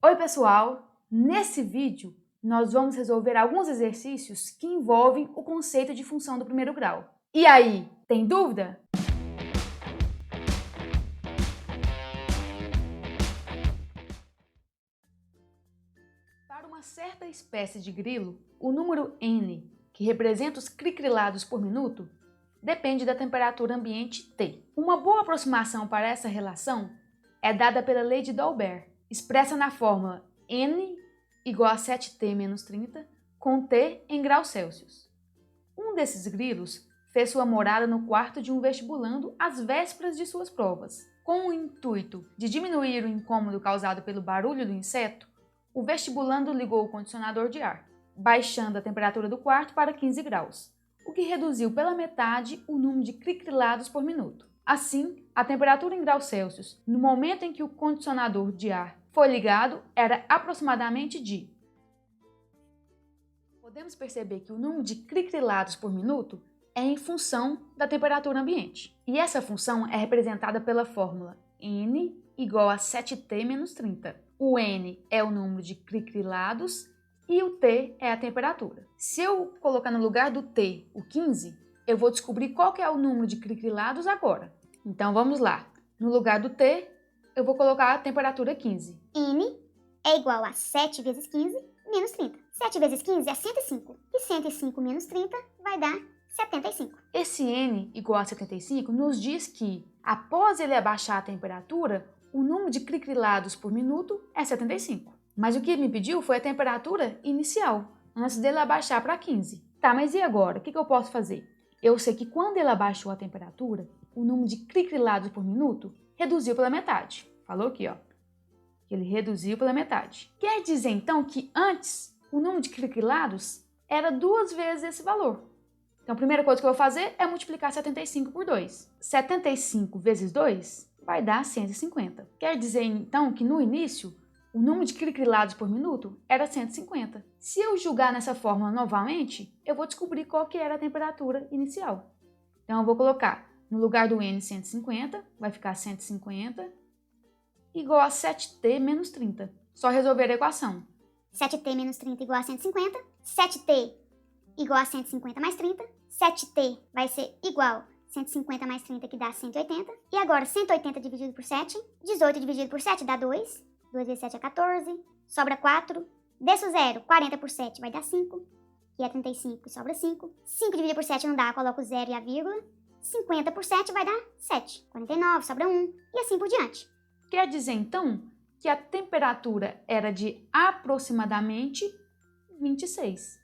Oi pessoal, nesse vídeo nós vamos resolver alguns exercícios que envolvem o conceito de função do primeiro grau. E aí, tem dúvida? Para uma certa espécie de grilo, o número n, que representa os cricrilados por minuto, depende da temperatura ambiente T. Uma boa aproximação para essa relação é dada pela lei de Dolbear, expressa na fórmula n igual a 7t menos 30 com t em graus Celsius. Um desses grilos fez sua morada no quarto de um vestibulando às vésperas de suas provas. Com o intuito de diminuir o incômodo causado pelo barulho do inseto, o vestibulando ligou o condicionador de ar, baixando a temperatura do quarto para 15 graus, o que reduziu pela metade o número de cricrilados por minuto. Assim, a temperatura em graus Celsius, no momento em que o condicionador de ar foi ligado, era aproximadamente de... Podemos perceber que o número de cricrilados por minuto é em função da temperatura ambiente. E essa função é representada pela fórmula n igual a 7t menos 30. O n é o número de cricrilados e o t é a temperatura. Se eu colocar no lugar do t o 15, eu vou descobrir qual que é o número de cricrilados agora. Então vamos lá. No lugar do t, eu vou colocar a temperatura 15. N é igual a 7 vezes 15 menos 30. 7 vezes 15 é 105. E 105 menos 30 vai dar 75. Esse n igual a 75 nos diz que, após ele abaixar a temperatura, o número de cricrilados por minuto é 75. Mas o que ele me pediu foi a temperatura inicial, antes dele abaixar para 15. Tá, mas e agora? O que eu posso fazer? Eu sei que quando ele abaixou a temperatura, o número de cricrilados por minuto reduziu pela metade. Falou aqui, ó. Que ele reduziu pela metade. Quer dizer, então, que antes o número de cricrilados era 2 vezes esse valor. Então, a primeira coisa que eu vou fazer é multiplicar 75 por 2. 75 vezes 2 vai dar 150. Quer dizer, então, que no início, o número de cricrilados por minuto era 150. Se eu jogar nessa fórmula novamente, eu vou descobrir qual que era a temperatura inicial. Então, eu vou colocar no lugar do n 150, vai ficar 150 igual a 7t menos 30. Só resolver a equação. 7t menos 30 igual a 150. 7t igual a 150 mais 30. 7t vai ser igual a 150 mais 30, que dá 180. E agora, 180 dividido por 7. 18 dividido por 7 dá 2. 2 vezes 7 é 14. Sobra 4. Desço o 0. 40 por 7 vai dar 5. Que é 35 e sobra 5. 5 dividido por 7 não dá, coloco o 0 e a vírgula. 50 por 7 vai dar 7. 49, sobra 1. E assim por diante. Quer dizer, então, que a temperatura era de aproximadamente 26.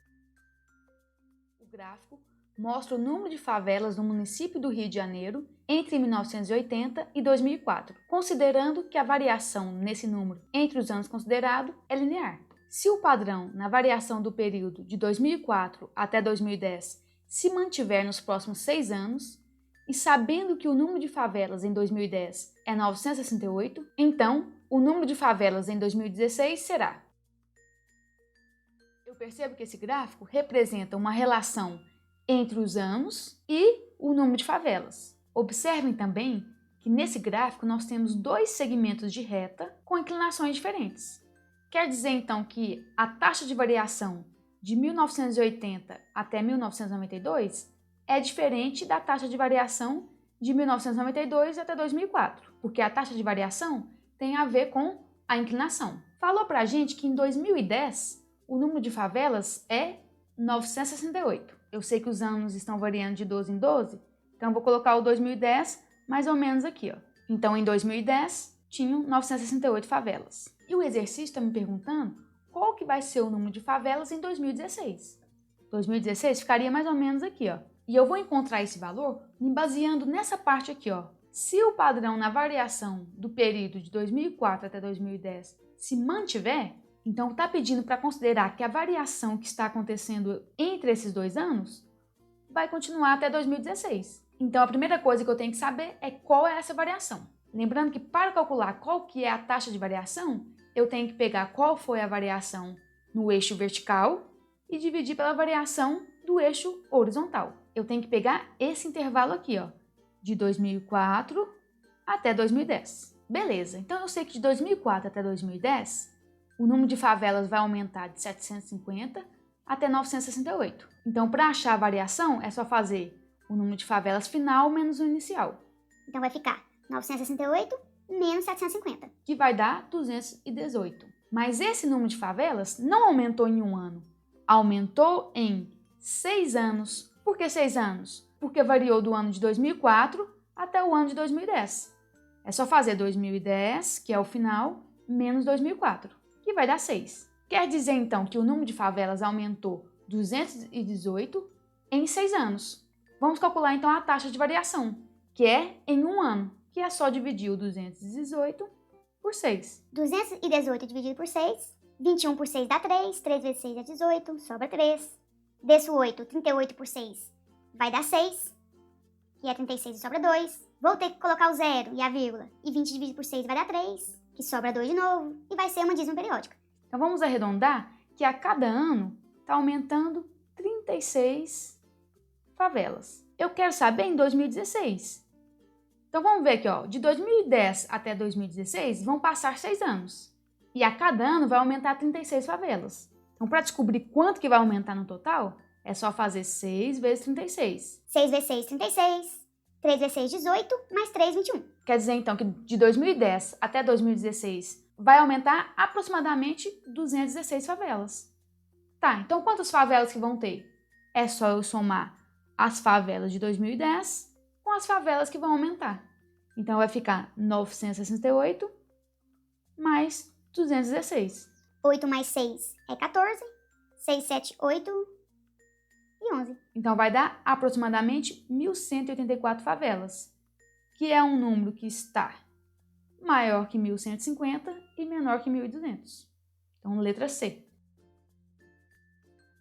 O gráfico mostra o número de favelas no município do Rio de Janeiro entre 1980 e 2004, considerando que a variação nesse número entre os anos considerados é linear. Se o padrão na variação do período de 2004 até 2010 se mantiver nos próximos 6 anos, e sabendo que o número de favelas em 2010 é 968, então o número de favelas em 2016 será. Eu percebo que esse gráfico representa uma relação entre os anos e o número de favelas. Observem também que nesse gráfico nós temos 2 segmentos de reta com inclinações diferentes. Quer dizer então que a taxa de variação de 1980 até 1992 é diferente da taxa de variação de 1992 até 2004, porque a taxa de variação tem a ver com a inclinação. Falou pra gente que em 2010 o número de favelas é 968. Eu sei que os anos estão variando de 12 em 12, então vou colocar o 2010 mais ou menos aqui, ó. Então em 2010 tinham 968 favelas. E o exercício está me perguntando qual que vai ser o número de favelas em 2016. 2016 ficaria mais ou menos aqui, ó. E eu vou encontrar esse valor me baseando nessa parte aqui, ó. Se o padrão na variação do período de 2004 até 2010 se mantiver, então está pedindo para considerar que a variação que está acontecendo entre esses 2 anos vai continuar até 2016. Então a primeira coisa que eu tenho que saber é qual é essa variação. Lembrando que para calcular qual que é a taxa de variação, eu tenho que pegar qual foi a variação no eixo vertical e dividir pela variação do eixo horizontal. Eu tenho que pegar esse intervalo aqui, ó, de 2004 até 2010. Beleza, então eu sei que de 2004 até 2010 o número de favelas vai aumentar de 750 até 968. Então, para achar a variação, é só fazer o número de favelas final menos o inicial. Então vai ficar 968 menos 750. Que vai dar 218. Mas esse número de favelas não aumentou em um ano. Aumentou em 6 anos. Por que 6 anos? Porque variou do ano de 2004 até o ano de 2010. É só fazer 2010, que é o final, menos 2004, que vai dar 6. Quer dizer, então, que o número de favelas aumentou 218 em 6 anos. Vamos calcular, então, a taxa de variação, que é em um ano, que é só dividir o 218 por 6. 218 dividido por 6, 21 por 6 dá 3, 3 vezes 6 é 18, sobra 3. Desço 8, 38 por 6 vai dar 6, que é 36 e sobra 2. Vou ter que colocar o zero e a vírgula, e 20 dividido por 6 vai dar 3, que sobra 2 de novo, e vai ser uma dízima periódica. Então vamos arredondar que a cada ano está aumentando 36 favelas. Eu quero saber em 2016. Então vamos ver aqui, ó, de 2010 até 2016 vão passar 6 anos. E a cada ano vai aumentar 36 favelas. Então para descobrir quanto que vai aumentar no total, é só fazer 6 vezes 36. 6 vezes 6, 36. 3 vezes 6, 18, mais 3, 21. Quer dizer, então, que de 2010 até 2016 vai aumentar aproximadamente 216 favelas. Tá, então quantas favelas que vão ter? É só eu somar as favelas de 2010 com as favelas que vão aumentar. Então vai ficar 968 mais 216. 8 mais 6 é 14. 6, 7, 8 e 11. Então vai dar aproximadamente 1.184 favelas, que é um número que está maior que 1.150 e menor que 1.200. Então, letra C.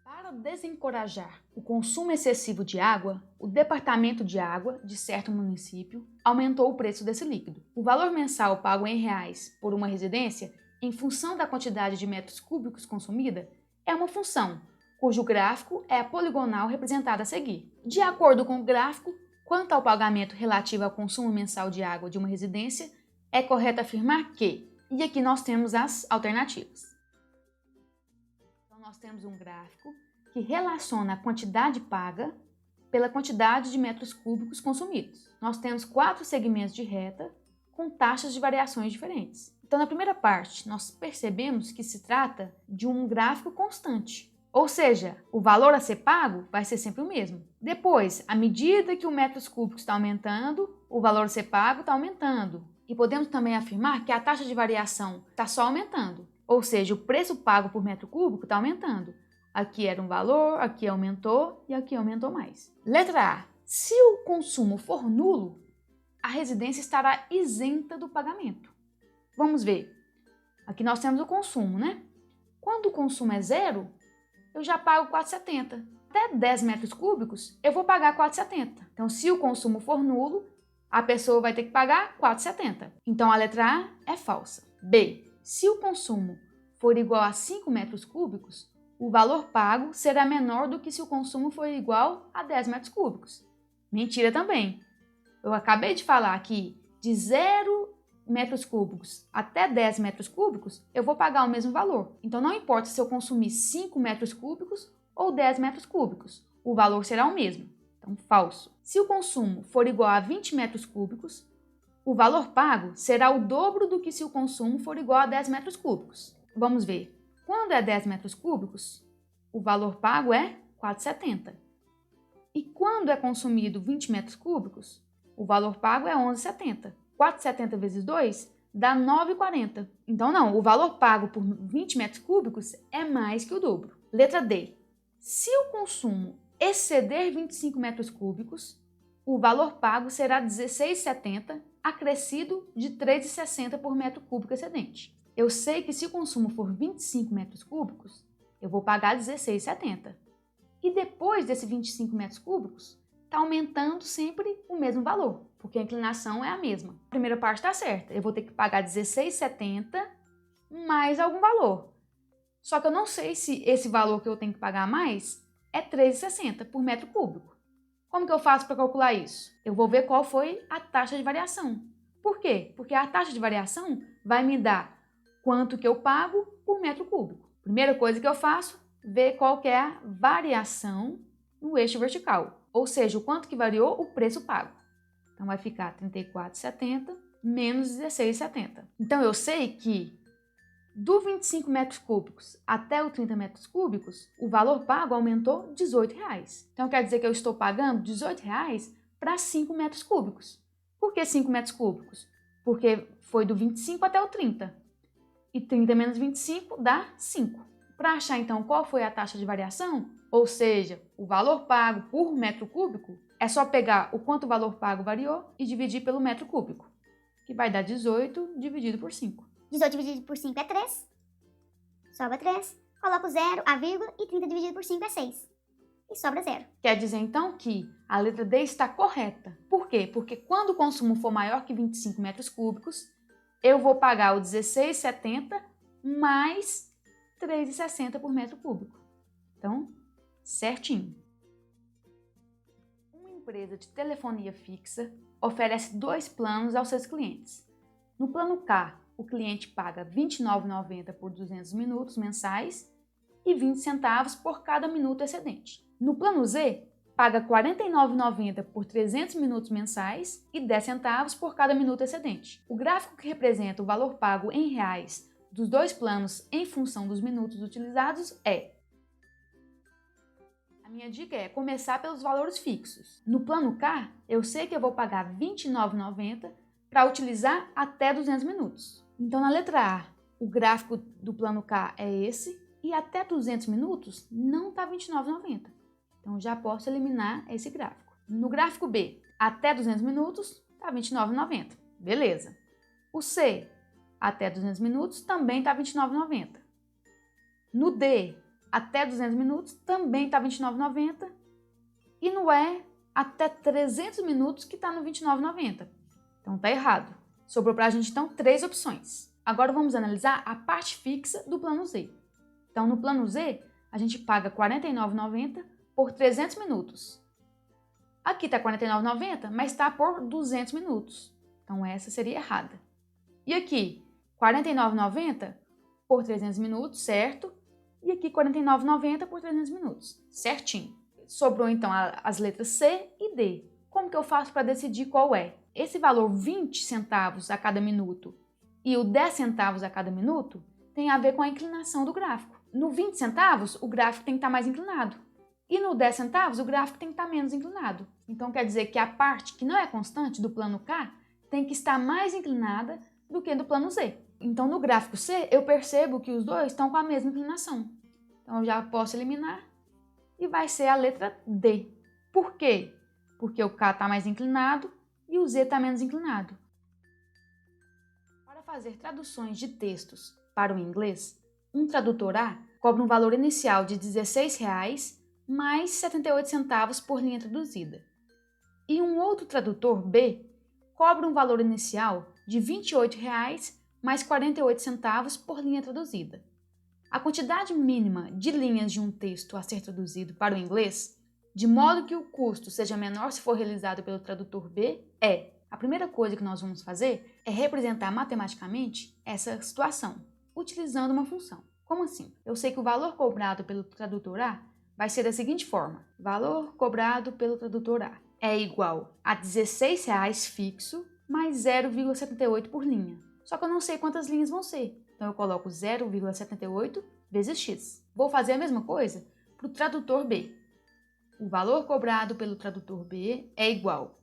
Para desencorajar o consumo excessivo de água, o Departamento de Água de certo município aumentou o preço desse líquido. O valor mensal pago em reais por uma residência, em função da quantidade de metros cúbicos consumida, é uma função, cujo gráfico é a poligonal representada a seguir. De acordo com o gráfico, quanto ao pagamento relativo ao consumo mensal de água de uma residência, é correto afirmar que, e aqui nós temos as alternativas. Então nós temos um gráfico que relaciona a quantidade paga pela quantidade de metros cúbicos consumidos. Nós temos 4 segmentos de reta com taxas de variações diferentes. Então na primeira parte, nós percebemos que se trata de um gráfico constante. Ou seja, o valor a ser pago vai ser sempre o mesmo. Depois, à medida que o metros cúbicos está aumentando, o valor a ser pago está aumentando. E podemos também afirmar que a taxa de variação está só aumentando. Ou seja, o preço pago por metro cúbico está aumentando. Aqui era um valor, aqui aumentou e aqui aumentou mais. Letra A. Se o consumo for nulo, a residência estará isenta do pagamento. Vamos ver. Aqui nós temos o consumo, né? Quando o consumo é zero, eu já pago 4,70. Até 10 metros cúbicos, eu vou pagar 4,70. Então, se o consumo for nulo, a pessoa vai ter que pagar 4,70. Então, a letra A é falsa. B. Se o consumo for igual a 5 metros cúbicos, o valor pago será menor do que se o consumo for igual a 10 metros cúbicos. Mentira também. Eu acabei de falar que de 0 metros cúbicos até 10 metros cúbicos, eu vou pagar o mesmo valor. Então, não importa se eu consumir 5 metros cúbicos ou 10 metros cúbicos, o valor será o mesmo. Então, falso. Se o consumo for igual a 20 metros cúbicos, o valor pago será o dobro do que se o consumo for igual a 10 metros cúbicos. Vamos ver. Quando é 10 metros cúbicos, o valor pago é 4,70. E quando é consumido 20 metros cúbicos, o valor pago é 11,70. 4,70 vezes 2 dá 9,40. Então, não, o valor pago por 20 metros cúbicos é mais que o dobro. Letra D. Se o consumo exceder 25 metros cúbicos, o valor pago será 16,70, acrescido de 3,60 por metro cúbico excedente. Eu sei que se o consumo for 25 metros cúbicos, eu vou pagar 16,70. E depois desses 25 metros cúbicos, está aumentando sempre o mesmo valor, porque a inclinação é a mesma. A primeira parte está certa, eu vou ter que pagar 16,70 mais algum valor. Só que eu não sei se esse valor que eu tenho que pagar mais é 3,60 por metro cúbico. Como que eu faço para calcular isso? Eu vou ver qual foi a taxa de variação. Por quê? Porque a taxa de variação vai me dar quanto que eu pago por metro cúbico. Primeira coisa que eu faço, ver qual que é a variação no eixo vertical, ou seja, o quanto que variou o preço pago. Então vai ficar R$ 34,70 menos R$ 16,70. Então eu sei que do 25 metros cúbicos até o 30 metros cúbicos, o valor pago aumentou R$ 18. Então quer dizer que eu estou pagando R$ 18 para 5 metros cúbicos. Por que 5 metros cúbicos? Porque foi do 25 até o 30. E 30 menos 25 dá 5. Para achar então qual foi a taxa de variação, ou seja, o valor pago por metro cúbico, é só pegar o quanto o valor pago variou e dividir pelo metro cúbico, que vai dar 18 dividido por 5. 18 dividido por 5 é 3. Sobra 3. Coloco 0, a vírgula, e 30 dividido por 5 é 6. E sobra 0. Quer dizer, então, que a letra D está correta. Por quê? Porque quando o consumo for maior que 25 metros cúbicos, eu vou pagar o 16,70 mais 3,60 por metro cúbico. Então, certinho. Uma empresa de telefonia fixa oferece 2 planos aos seus clientes. No plano K, o cliente paga R$ 29,90 por 200 minutos mensais e 20 centavos por cada minuto excedente. No plano Z, paga R$ 49,90 por 300 minutos mensais e 10 centavos por cada minuto excedente. O gráfico que representa o valor pago em reais dos 2 planos em função dos minutos utilizados é: a minha dica é começar pelos valores fixos. No plano K, eu sei que eu vou pagar R$ 29,90 para utilizar até 200 minutos. Então, na letra A, o gráfico do plano K é esse, e até 200 minutos não está R$ 29,90. Então, já posso eliminar esse gráfico. No gráfico B, até 200 minutos está R$ 29,90. Beleza. O C, até 200 minutos, também está R$ 29,90. No D, até 200 minutos, também está R$ 29,90. E no E, até 300 minutos, que está no R$ 29,90. Então, está errado. Sobrou para a gente, então, 3 opções. Agora, vamos analisar a parte fixa do plano Z. Então, no plano Z, a gente paga R$ 49,90 por 300 minutos. Aqui está R$ 49,90, mas está por 200 minutos. Então, essa seria errada. E aqui, R$ 49,90 por 300 minutos, certo? E aqui, R$ 49,90 por 300 minutos, certinho. Sobrou, então, as letras C e D. Como que eu faço para decidir qual é? Esse valor 20 centavos a cada minuto e o 10 centavos a cada minuto tem a ver com a inclinação do gráfico. No 20 centavos, o gráfico tem que estar mais inclinado. E no 10 centavos, o gráfico tem que estar menos inclinado. Então, quer dizer que a parte que não é constante do plano K tem que estar mais inclinada do que do plano Z. Então, no gráfico C, eu percebo que os dois estão com a mesma inclinação. Então, eu já posso eliminar e vai ser a letra D. Por quê? Porque o K está mais inclinado e o Z está menos inclinado. Para fazer traduções de textos para o inglês, um tradutor A cobra um valor inicial de R$ 16,00 mais 78 centavos por linha traduzida. E um outro tradutor B cobra um valor inicial de R$ 28,00 mais 48 centavos por linha traduzida. A quantidade mínima de linhas de um texto a ser traduzido para o inglês, de modo que o custo seja menor se for realizado pelo tradutor B, é: a primeira coisa que nós vamos fazer é representar matematicamente essa situação, utilizando uma função. Como assim? Eu sei que o valor cobrado pelo tradutor A vai ser da seguinte forma: valor cobrado pelo tradutor A é igual a R$ 16,00 fixo mais 0,78 por linha. Só que eu não sei quantas linhas vão ser, então eu coloco 0,78 vezes x. Vou fazer a mesma coisa para o tradutor B. O valor cobrado pelo tradutor B é igual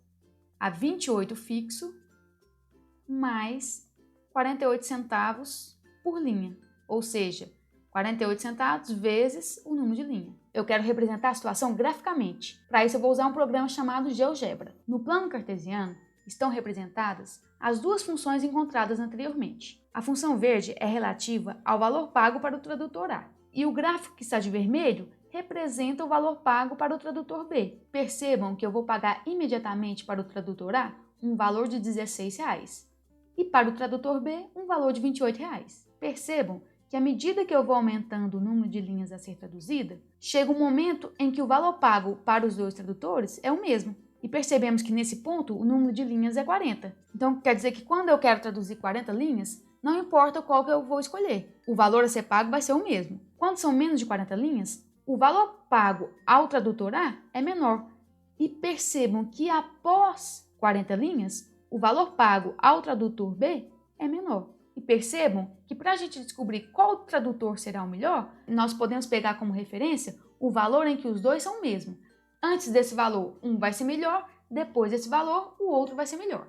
a 28 fixo mais 48 centavos por linha, ou seja, 48 centavos vezes o número de linha. Eu quero representar a situação graficamente. Para isso eu vou usar um programa chamado GeoGebra. No plano cartesiano estão representadas as duas funções encontradas anteriormente. A função verde é relativa ao valor pago para o tradutor A, e o gráfico que está de vermelho representa o valor pago para o tradutor B. Percebam que eu vou pagar imediatamente para o tradutor A um valor de R$ 16,00 e para o tradutor B um valor de R$ 28,00. Percebam que à medida que eu vou aumentando o número de linhas a ser traduzida, chega um momento em que o valor pago para os dois tradutores é o mesmo. E percebemos que nesse ponto o número de linhas é 40. Então quer dizer que quando eu quero traduzir 40 linhas, não importa qual que eu vou escolher, o valor a ser pago vai ser o mesmo. Quando são menos de 40 linhas, o valor pago ao tradutor A é menor. E percebam que após 40 linhas, o valor pago ao tradutor B é menor. E percebam que para a gente descobrir qual tradutor será o melhor, nós podemos pegar como referência o valor em que os dois são o mesmo. Antes desse valor, um vai ser melhor, depois desse valor, o outro vai ser melhor.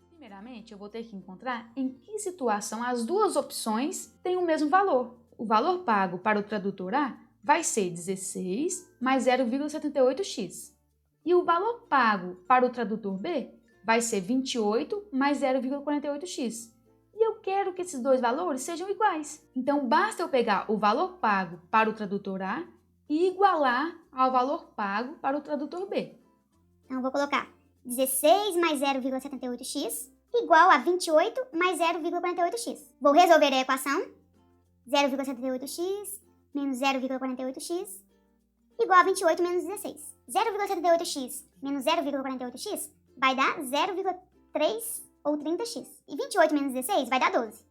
Primeiramente, eu vou ter que encontrar em que situação as duas opções têm o mesmo valor. O valor pago para o tradutor A vai ser 16 mais 0,78x. E o valor pago para o tradutor B vai ser 28 mais 0,48x. E eu quero que esses dois valores sejam iguais. Então, basta eu pegar o valor pago para o tradutor A e igualar ao valor pago para o tradutor B. Então, eu vou colocar 16 mais 0,78x igual a 28 mais 0,48x. Vou resolver a equação. 0,78x menos 0,48x igual a 28 menos 16. 0,78x menos 0,48x vai dar 0,3 ou 30x. E 28 menos 16 vai dar 12.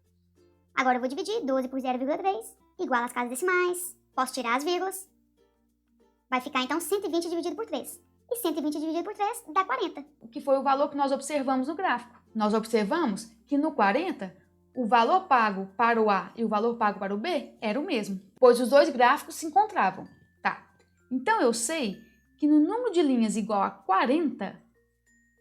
Agora eu vou dividir 12 por 0,3 igual às casas decimais. Posso tirar as vírgulas. Vai ficar então 120 dividido por 3. E 120 dividido por 3 dá 40. O que foi o valor que nós observamos no gráfico. Nós observamos que no 40, o valor pago para o A e o valor pago para o B era o mesmo, pois os dois gráficos se encontravam. Tá. Então eu sei que no número de linhas igual a 40,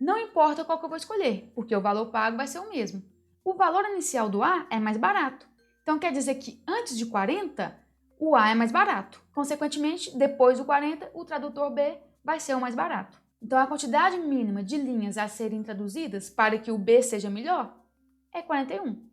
não importa qual que eu vou escolher, porque o valor pago vai ser o mesmo. O valor inicial do A é mais barato. Então quer dizer que antes de 40, o A é mais barato. Consequentemente, depois do 40, o tradutor B vai ser o mais barato. Então a quantidade mínima de linhas a serem traduzidas para que o B seja melhor é 41.